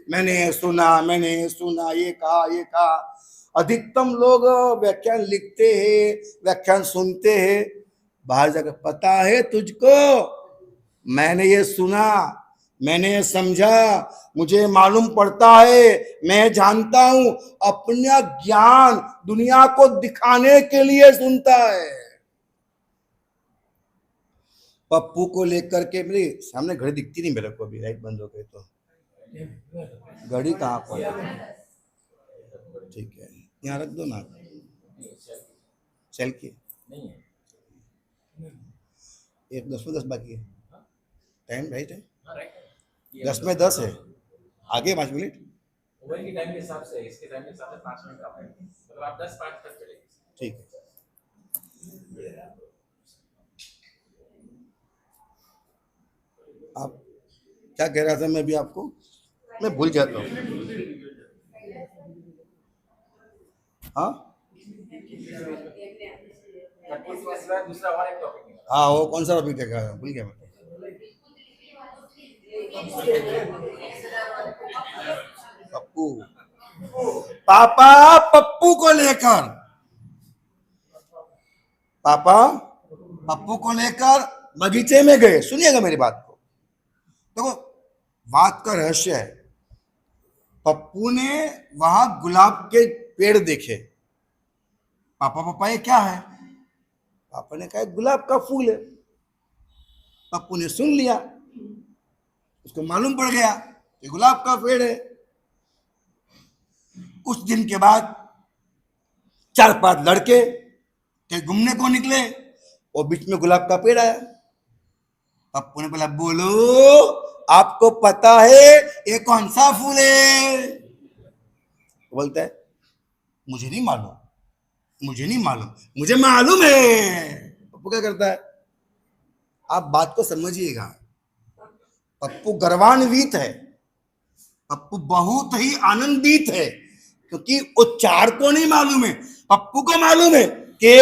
मैंने सुना, ये कहा। अधिकतम लोग व्याख्यान लिखते हैं, व्याख्यान सुनते हैं, बाहर जाकर पता है तुझको, मैंने ये सुना, मैंने ये समझा, मुझे मालूम पड़ता है, मैं जानता हूं। अपना ज्ञान दुनिया को दिखाने के लिए सुनता है। पप्पू को लेकर के, मेरे सामने घड़ी दिखती नहीं मेरे को, अभी लाइट बंद हो गई तो घड़ी कहाँ पर? ठीक है, यहाँ रख दो ना, सेल की 10 बाकी है, टाइम राइट है, 10 है, आगे 5 मिनट मोबाइल के टाइम के हिसाब से, इसके टाइम के हिसाब से 5 मिनट का है, मतलब आप 10-5 तक चलेंगे। ठीक है। आप क्या कह रहा था? मैं भी आपको, मैं भूल जाता हूँ। हाँ दूसरा और एक टॉपिक है। हाँ, वो कौन सा टॉपिक देखा? भूल गया मैं। पप्पू, पापा पप्पू को लेकर, पापा पप्पू को लेकर बगीचे में गए। सुनिएगा मेरी बात को, देखो बात का रहस्य है। पप्पू ने वहां गुलाब के पेड़ देखे। पापा ये क्या है? पापा ने कहा गुलाब का फूल है। पप्पू ने सुन लिया, उसको मालूम पड़ गया कि गुलाब का पेड़ है। कुछ दिन के बाद 4-5 लड़के के घूमने को निकले और बीच में गुलाब का पेड़ आया। पप्पू ने बोला, बोलो आपको पता है ये कौन सा फूल है? बोलता है मुझे नहीं मालूम, मुझे मालूम है। पप्पू क्या करता है? आप बात को समझिएगा, पप्पू गर्वान्वित है, पप्पू बहुत ही आनंदित है, क्योंकि उच्चार को नहीं मालूम है। पप्पू को मालूम है कि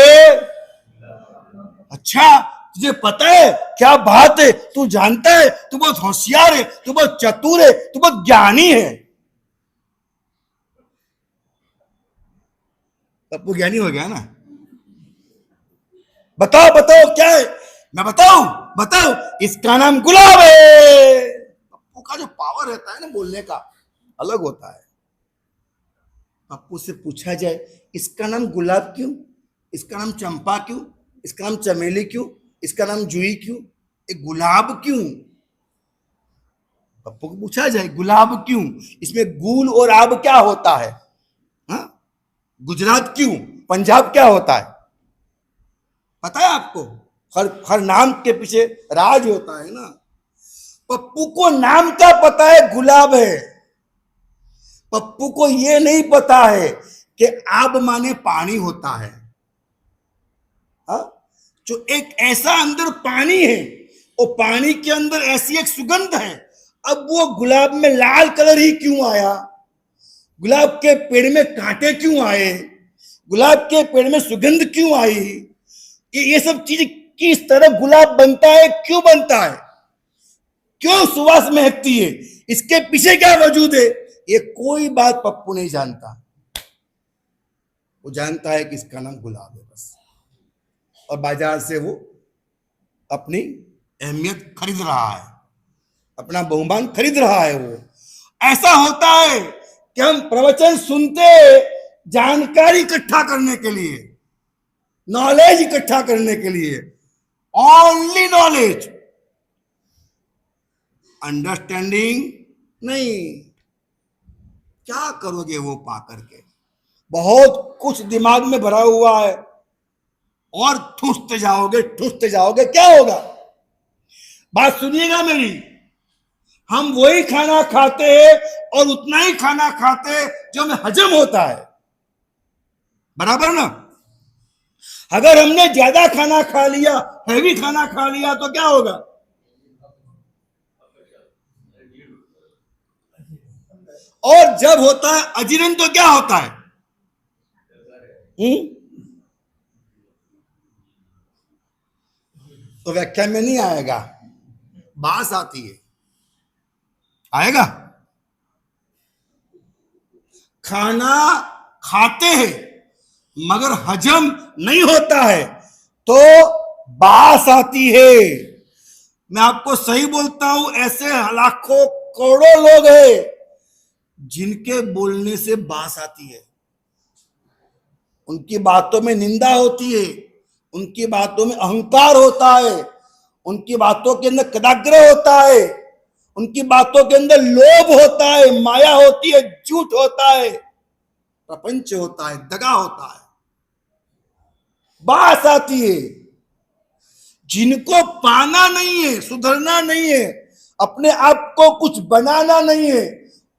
अच्छा तुझे पता है, क्या बात है, तू जानता है, तू बहुत होशियार है, तू बहुत चतुर है, तू बहुत ज्ञानी है। पप्पू ज्ञानी हो गया ना। बताओ क्या है? मैं बताऊं, इसका नाम गुलाब है। पप्पू का जो पावर रहता है ना बोलने का, अलग होता है। पप्पू से पूछा जाए इसका नाम गुलाब क्यों, इसका नाम चंपा क्यों, इसका नाम चमेली क्यों, इसका नाम जूही क्यों, एक गुलाब क्यों? पप्पू को पूछा जाए गुलाब क्यों, इसमें गुल और आब क्या होता है? हाँ? गुजरात क्यों, पंजाब क्या होता है? पता है आपको? हर नाम के पीछे राज होता है ना। पप्पू को नाम का पता है गुलाब है। पप्पू को यह नहीं पता है कि आब माने पानी होता है। हाँ? जो एक ऐसा अंदर पानी है, और पानी के अंदर ऐसी एक सुगंध है। अब वो गुलाब में लाल कलर ही क्यों आया? गुलाब के पेड़ में कांटे क्यों आए? गुलाब के पेड़ में सुगंध क्यों आई? ये सब चीज किस तरह गुलाब बनता है, क्यों बनता है? क्यों सुवास महकती है, इसके पीछे क्या वजूद है, ये कोई बात पप्पू नहीं जानता। वो जानता है कि इसका नाम गुलाब है बस, और बाजार से वो अपनी अहमियत खरीद रहा है, अपना बहुमान खरीद रहा है। वो ऐसा होता है कि हम प्रवचन सुनते जानकारी इकट्ठा करने के लिए, नॉलेज इकट्ठा करने के लिए, ओनली नॉलेज, अंडरस्टैंडिंग नहीं। क्या करोगे वो पा करके, बहुत कुछ दिमाग में भरा हुआ है और ठूसते जाओगे, क्या होगा। बात सुनिएगा मेरी, हम वही खाना खाते हैं और उतना ही खाना खाते हैं जो हमें हजम होता है, बराबर ना। अगर हमने ज्यादा खाना खा लिया, हैवी खाना खा लिया, तो क्या होगा, और जब होता है अजीर्ण तो क्या होता है, तो व्याख्या में नहीं आएगा, बास आती है, आएगा। खाना खाते हैं मगर हजम नहीं होता है तो बास आती है। मैं आपको सही बोलता हूं, ऐसे लाखों करोड़ों लोग हैं जिनके बोलने से बास आती है, उनकी बातों में निंदा होती है, उनकी बातों में अहंकार होता है, उनकी बातों के अंदर कदाग्रह होता है, उनकी बातों के अंदर लोभ होता है, माया होती है, झूठ होता है, प्रपंच होता है, दगा होता है, बास आती है। जिनको पाना नहीं है, सुधरना नहीं है, अपने आप को कुछ बनाना नहीं है,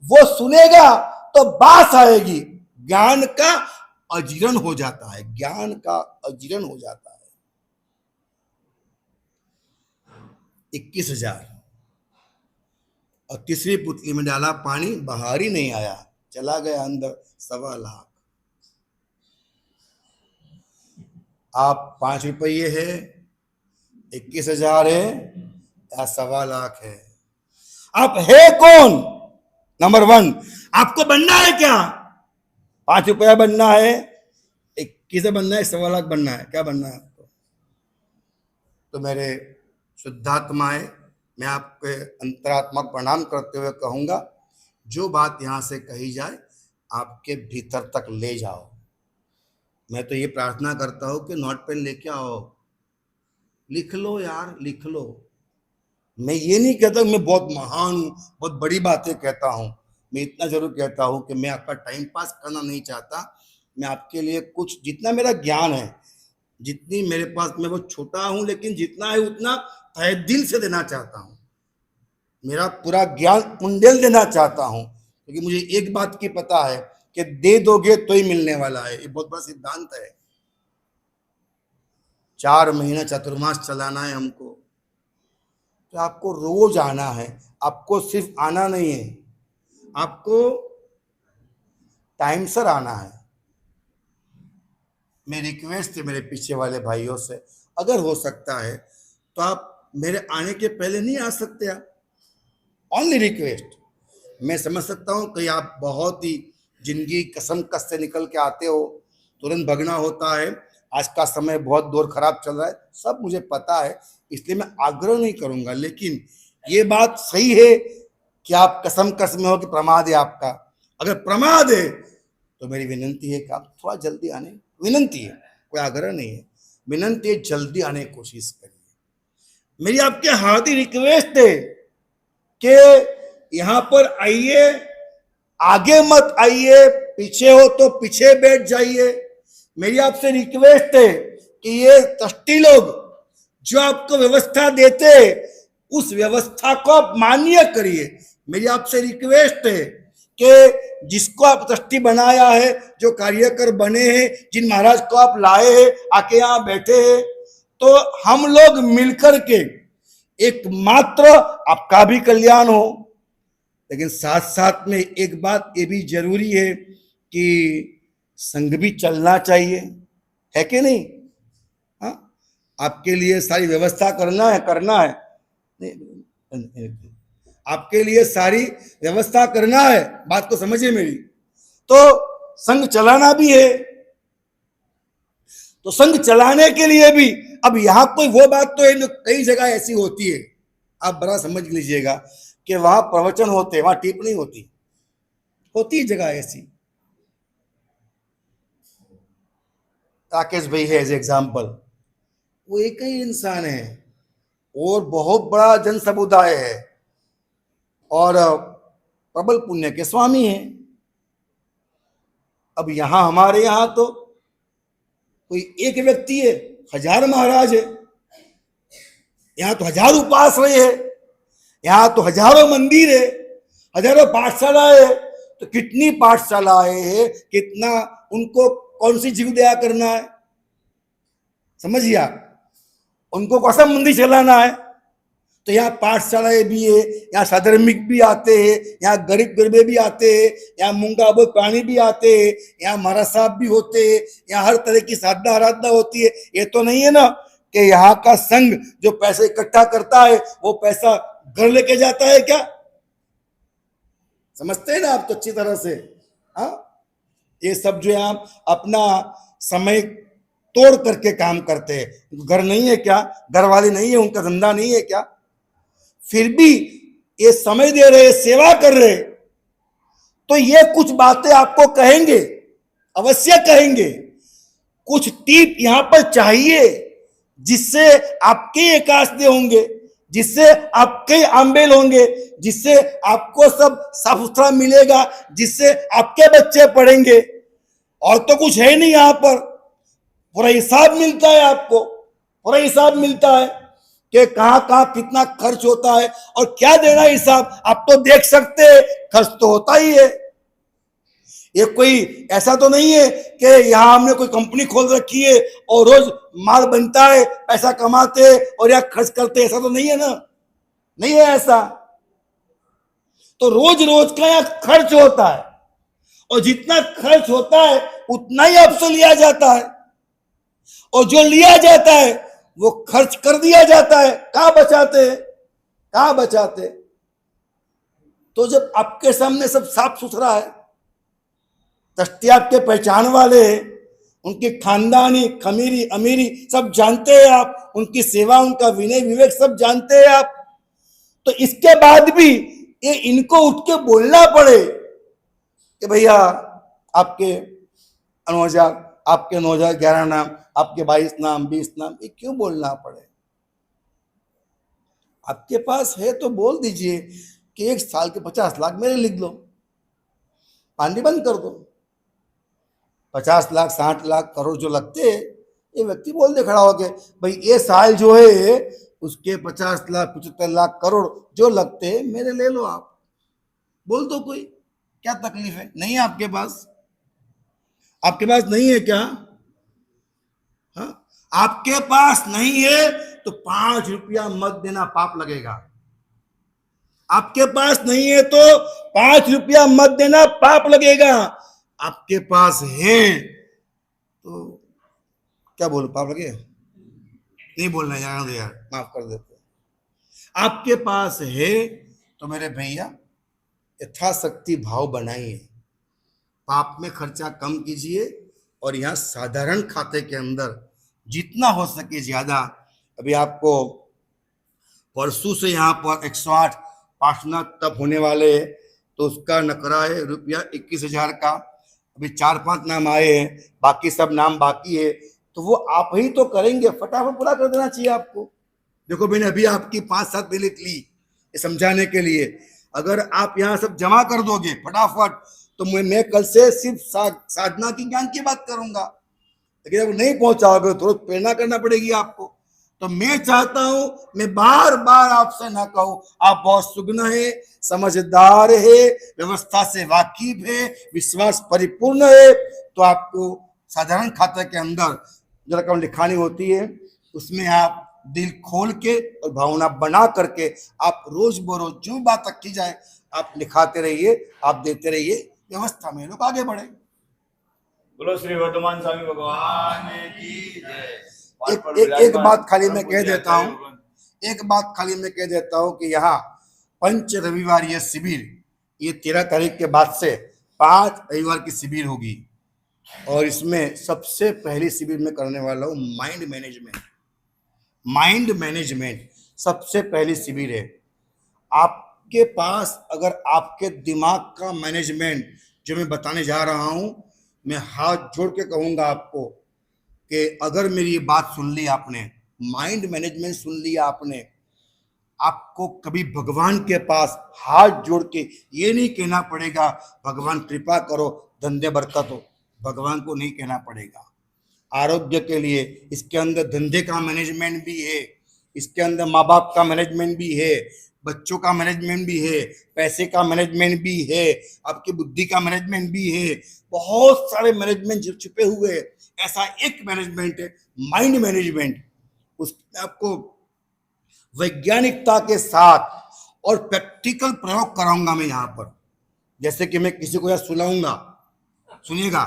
वो सुनेगा तो बास आएगी। ज्ञान का अजीर्ण हो जाता है, ज्ञान का अजीर्ण हो जाता है। 21,000 और तीसरी पुतली में डाला पानी, बाहर ही नहीं आया, चला गया अंदर 1.25 लाख। आप 5 रुपये है, 21,000 है या 1.25 लाख है, आप है कौन। नंबर 1, आपको बनना है क्या, 5 रुपया बनना है, 21 बनना है, 1.25 लाख बनना है, क्या बनना है आपको। तो मेरे शुद्धात्माएं, मैं आपके अंतरात्मा को प्रणाम करते हुए कहूंगा, जो बात यहां से कही जाए आपके भीतर तक ले जाओ। मैं तो ये प्रार्थना करता हूं कि नोट पेन लेके आओ, लिख लो यार, लिख लो। मैं ये नहीं कहता मैं बहुत महान हूं, बहुत बड़ी बातें कहता हूं। मैं इतना जरूर कहता हूं कि मैं आपका टाइम पास करना नहीं चाहता, मैं आपके लिए कुछ, जितना मेरा ज्ञान है, जितनी मेरे पास, मैं वो छोटा हूं लेकिन जितना है उतना तहे दिल से देना चाहता हूं। मेरा पूरा ज्ञान कुंडल देना चाहता हूं, क्योंकि मुझे एक बात की पता है कि दे दोगे तो ही मिलने वाला है। ये बहुत बड़ा सिद्धांत है। 4 महीना चतुर्मास चलाना है हमको, तो आपको रोज आना है, आपको सिर्फ आना नहीं है, आपको टाइम सर आना है। मेरी रिक्वेस्ट है मेरे पीछे वाले भाइयों से, अगर हो सकता है तो आप मेरे आने के पहले नहीं आ सकते आप, ओनली रिक्वेस्ट। मैं समझ सकता हूँ कि आप बहुत ही जिंदगी कसम कस से निकल के आते हो, तुरंत भगना होता है, आज का समय बहुत दौर खराब चल रहा है, सब मुझे पता है, इसलिए मैं आग्रह नहीं करूंगा। लेकिन ये बात सही है कि आप कसम कस में हो कि प्रमाद है आपका। अगर प्रमाद है तो मेरी विनंती है कि आप थोड़ा जल्दी आने, विनंती है, कोई आग्रह नहीं है, विनंती है, जल्दी आने की कोशिश करिए। मेरी आपके हार्दिक रिक्वेस्ट है कि यहाँ पर आइए, आगे मत आइए, पीछे हो तो पीछे बैठ जाइए। मेरी आपसे रिक्वेस्ट है कि ये ट्रस्टी लोग जो आपको व्यवस्था देते, उस व्यवस्था को आप मान्य करिए। मेरी आपसे रिक्वेस्ट है कि जिसको आप ट्रस्टी बनाया है, जो कार्यकर बने हैं, जिन महाराज को आप लाए हैं, आके यहाँ बैठे हैं, तो हम लोग मिलकर के एकमात्र आपका भी कल्याण हो, लेकिन साथ साथ में एक बात ये भी जरूरी है कि संघ भी चलना चाहिए, है कि नहीं। हाँ, आपके लिए सारी व्यवस्था करना है, आपके लिए सारी व्यवस्था करना है, बात को समझिए मेरी। तो संघ चलाना भी है, तो संघ चलाने के लिए भी अब यहां कोई वो बात तो है, कई जगह ऐसी होती है, आप बड़ा समझ लीजिएगा कि वहां प्रवचन होते, वहां टिप्पणी होती जगह ऐसी। राकेश भाई है एज एग्जाम्पल, वो एक ही इंसान है और बहुत बड़ा जन समुदाय है और प्रबल पुण्य के स्वामी हैं। अब यहां हमारे यहां तो कोई एक व्यक्ति है, हजार महाराज है, यहां तो हजार उपाश्रय है, यहां तो हजारों मंदिर है, हजारों पाठशालाएं है। तो कितनी पाठशालाएं है, कितना उनको कौन सी जीव दया करना है, समझिए आप, उनको कौन सा मंदिर चलाना है। तो यहाँ पाठशालाएं भी है, यहाँ साधर्मिक भी आते हैं, यहाँ गरीब गरीबे भी आते हैं, यहाँ मूंगा बोल प्राणी भी आते हैं, यहाँ महाराज साहब भी होते हैं, यहाँ हर तरह की साधना आराधना होती है। ये तो नहीं है ना कि यहाँ का संघ जो पैसे इकट्ठा करता है वो पैसा घर लेके जाता है क्या, समझते हैं ना आप तो अच्छी तरह से। हाँ, ये सब जो है आप अपना समय तोड़ करके काम करते हैं। घर नहीं है क्या, घर वाले नहीं है, उनका धंधा नहीं है क्या, फिर भी ये समय दे रहे, सेवा कर रहे, तो ये कुछ बातें आपको कहेंगे, अवश्य कहेंगे। कुछ टिप यहां पर चाहिए जिससे आपके एकादशी होंगे, जिससे आपके आंबेल होंगे, जिससे आपको सब साफ सुथरा मिलेगा, जिससे आपके बच्चे पढ़ेंगे। और तो कुछ है नहीं, यहां पर पूरा हिसाब मिलता है, आपको पूरा हिसाब मिलता है कि कहां कहां कितना खर्च होता है और क्या देना हिसाब आप तो देख सकते हैं, खर्च तो होता ही है। ये कोई ऐसा तो नहीं है कि यहां हमने कोई कंपनी खोल रखी है और रोज माल बनता है, पैसा कमाते हैं और यहाँ खर्च करते हैं, ऐसा तो नहीं है ना, नहीं है ऐसा। तो रोज रोज का यहाँ खर्च होता है और जितना खर्च होता है उतना ही आपसे लिया जाता है और जो लिया जाता है वो खर्च कर दिया जाता है। कहां बचाते, कहां बचाते। तो जब आपके सामने सब साफ सुथरा है, ट्रस्टी आपके पहचान वाले हैं, उनकी खानदानी खमीरी अमीरी सब जानते हैं आप, उनकी सेवा उनका विनय विवेक सब जानते हैं आप, तो इसके बाद भी ये इनको उठ के बोलना पड़े कि भैया आपके 9,11 नाम, आपके 22 नाम 20 नाम, ये क्यों बोलना पड़े। आपके पास है तो बोल दीजिए कि 1 साल के 50 लाख मेरे लिख लो, पानी बंद कर दो। 50 लाख 60 लाख करोड़ जो लगते हैं, ये व्यक्ति बोल दे खड़ा होके, भाई ये साल जो है उसके 50 लाख 75 लाख करोड़ जो लगते हैं मेरे ले लो, आप बोल दो, कोई क्या तकलीफ है। नहीं है आपके पास, आपके पास नहीं है क्या, हाँ आपके पास नहीं है तो 5 रुपया मत देना, पाप लगेगा। आपके पास नहीं है तो 5 रुपया मत देना, पाप लगेगा। आपके पास है तो क्या बोलो, पाप लगे, नहीं बोलना यार, माफ कर देते। आपके पास है तो मेरे भैया यथाशक्ति भाव बनाइए, पाप में खर्चा कम कीजिए और यहाँ साधारण खाते के अंदर जितना हो सके ज्यादा। अभी आपको परसों से यहाँ पर 108 पाठना तप होने वाले हैं, तो उसका नकरा है रुपया 21,000 का। अभी 4-5 नाम आए हैं, बाकी सब नाम बाकी है, तो वो आप ही तो करेंगे, फटाफट पूरा कर देना चाहिए आपको। देखो मैंने अभी आपकी 5-7 मिनट ली समझाने के लिए, अगर आप यहाँ सब जमा कर दोगे फटाफट तो मैं कल से सिर्फ साधना की ज्ञान की बात करूंगा। लेकिन अगर नहीं पहुंचाओगे तो प्रेरणा करना पड़ेगी आपको। तो मैं चाहता हूं, मैं बार बार आपसे ना कहूं, आप बहुत सुगना है, समझदार है, व्यवस्था से वाकिफ है, विश्वास परिपूर्ण है, तो आपको साधारण खाते के अंदर जो रकम लिखानी होती है उसमें आप दिल खोल के और भावना बना करके आप रोज बरोज जो बात रखी जाए आप लिखाते रहिए, आप देते रहिए, व्यवस्था में लोग आगे बढ़े। बोलो श्री वर्धमान स्वामी भगवान की जय। एक बात खाली मैं कह देता हूं, एक बात खाली मैं कह देता हूं कि यहाँ पंच रविवार यह शिविर, ये 13 तारीख के बाद से 5 रविवार की शिविर होगी। और इसमें सबसे पहली शिविर में करने वाला हूँ माइंड मैनेजमेंट। माइंड मैनेजमेंट सबसे पहली शिविर है। आपके पास अगर आपके दिमाग का मैनेजमेंट जो मैं बताने जा रहा हूं, मैं हाथ जोड़ के कहूंगा आपको कि अगर मेरी ये बात सुन ली आपने, माइंड मैनेजमेंट सुन लिया आपने, आपको कभी भगवान के पास हाथ जोड़ के ये नहीं कहना पड़ेगा भगवान कृपा करो धंधे बरकत हो, भगवान को नहीं कहना पड़ेगा। आरोग्य के लिए इसके अंदर धंधे का मैनेजमेंट भी है, इसके अंदर माँ बाप का मैनेजमेंट भी है, बच्चों का मैनेजमेंट भी है, पैसे का मैनेजमेंट भी है, आपकी बुद्धि का मैनेजमेंट भी है, बहुत सारे मैनेजमेंट छुपे हुए हैं। ऐसा एक मैनेजमेंट है माइंड मैनेजमेंट। उसमें आपको वैज्ञानिकता के साथ और प्रैक्टिकल प्रयोग कराऊंगा मैं यहाँ पर। जैसे कि मैं किसी को यहाँ सुलाऊंगा, सुनिएगा,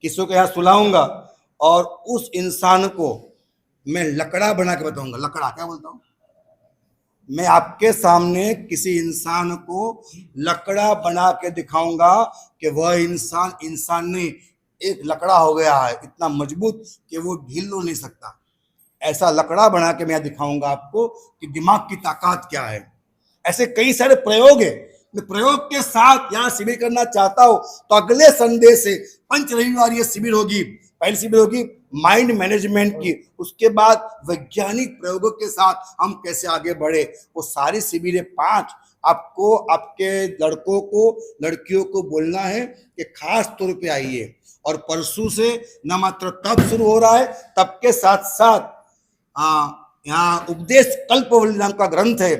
किसी को यहाँ सुलाऊंगा और उस इंसान को मैं लकड़ा बना के बताऊंगा। लकड़ा क्या बोलता हूँ मैं? आपके सामने किसी इंसान को लकड़ा बना के दिखाऊंगा कि वह इंसान नहीं, एक लकड़ा हो गया है, इतना मजबूत कि वो ढील हो नहीं सकता। ऐसा लकड़ा बना के मैं दिखाऊंगा आपको कि दिमाग की ताकत क्या है। ऐसे कई सारे प्रयोग है। मैं प्रयोग के साथ यहाँ शिविर करना चाहता हूँ। तो अगले संडे से पंच रविवार ये शिविर होगी। पहली शिविर होगी माइंड मैनेजमेंट की, उसके बाद वैज्ञानिक प्रयोगों के साथ हम कैसे आगे बढ़े, वो सारी शिविरें 5 आपको, आपके लड़कों को, लड़कियों को बोलना है कि खास तौर पे आइए। और परसों से न मात्र तब शुरू हो रहा है, तब के साथ साथ यहाँ उपदेश कल्पवल्ली नाम का ग्रंथ है,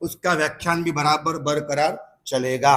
उसका व्याख्यान भी बराबर बरकरार चलेगा।